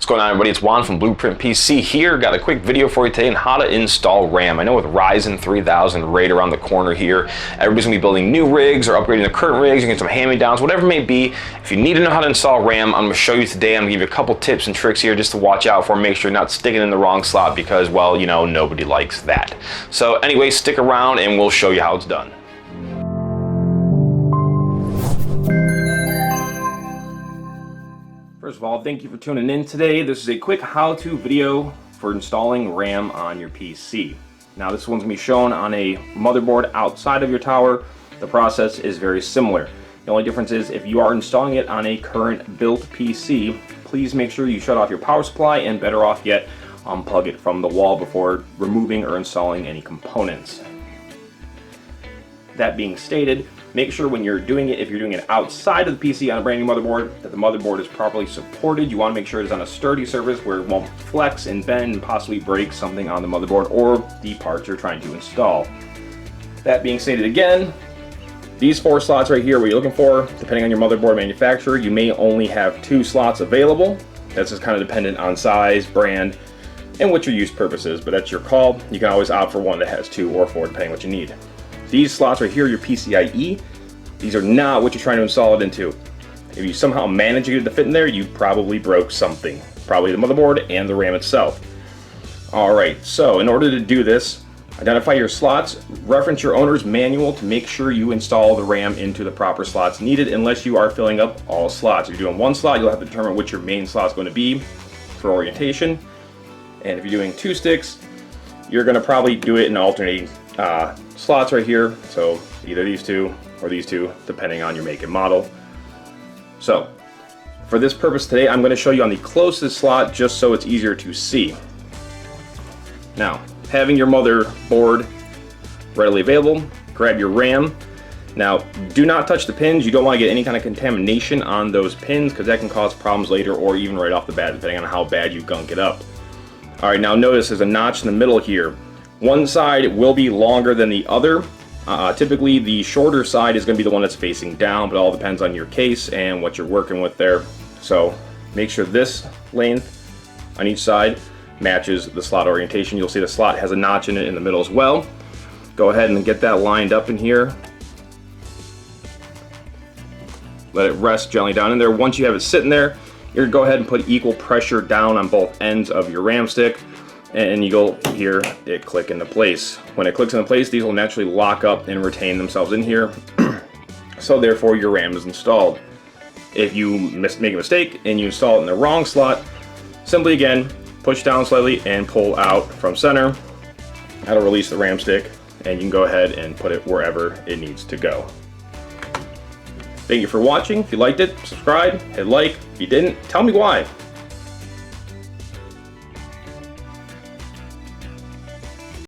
What's going on, everybody? It's Juan from BlueprintPC here. Got a quick video for you today on how to install RAM. I know with Ryzen 3000 right around the corner here, everybody's gonna be building new rigs or upgrading the current rigs, you get some hand-me-downs, whatever it may be. If you need to know how to install RAM, I'm gonna show you today. I'm gonna give you a couple tips and tricks here just to watch out for, make sure you're not sticking in the wrong slot because, well, you know, nobody likes that. So anyway, stick around and we'll show you how it's done. First of all, thank you for tuning in today. This is a quick how-to video for installing RAM on your PC. Now this one's going to be shown on a motherboard outside of your tower. The process is very similar. The only difference is if you are installing it on a current built PC, please make sure you shut off your power supply and better off yet, unplug it from the wall before removing or installing any components. That being stated, make sure when you're doing it, if you're doing it outside of the PC on a brand new motherboard, that the motherboard is properly supported. You want to make sure it's on a sturdy surface where it won't flex and bend and possibly break something on the motherboard or the parts you're trying to install. That being stated again, these 4 slots right here, what you're looking for, depending on your motherboard manufacturer, you may only have 2 slots available. That's just kind of dependent on size, brand, and what your use purpose is, but that's your call. You can always opt for one that has 2 or 4, depending on what you need. These slots right here, your PCIe, these are not what you're trying to install it into. If you somehow manage to get it to fit in there, you probably broke something. Probably the motherboard and the RAM itself. Alright, so in order to do this, identify your slots, reference your owner's manual to make sure you install the RAM into the proper slots needed unless you are filling up all slots. If you're doing 1 slot, you'll have to determine which your main slot is going to be for orientation. And if you're doing 2 sticks, you're going to probably do it in alternating slots right here, so either these 2 or these 2, depending on your make and model. So for this purpose today, I'm going to show you on the closest slot just so it's easier to see. Now, having your motherboard readily available, grab your RAM. Now, do not touch the pins. You don't want to get any kind of contamination on those pins because that can cause problems later or even right off the bat, depending on how bad you gunk it up. Alright, now notice there's a notch in the middle here. One side will be longer than the other. Typically the shorter side is going to be the one that's facing down, but it all depends on your case and what you're working with there. So make sure this length on each side matches the slot orientation. You'll see the slot has a notch in it in the middle as well. Go ahead and get that lined up in here. Let it rest gently down in there. Once you have it sitting there, you're going to go ahead and put equal pressure down on both ends of your RAM stick. And you go here, it click into place. When it clicks into place, these will naturally lock up and retain themselves in here. So therefore your RAM is installed. If you make a mistake and you install it in the wrong slot, simply again, push down slightly and pull out from center. That'll release the RAM stick and you can go ahead and put it wherever it needs to go. Thank you for watching. If you liked it, subscribe, hit like. If you didn't, tell me why.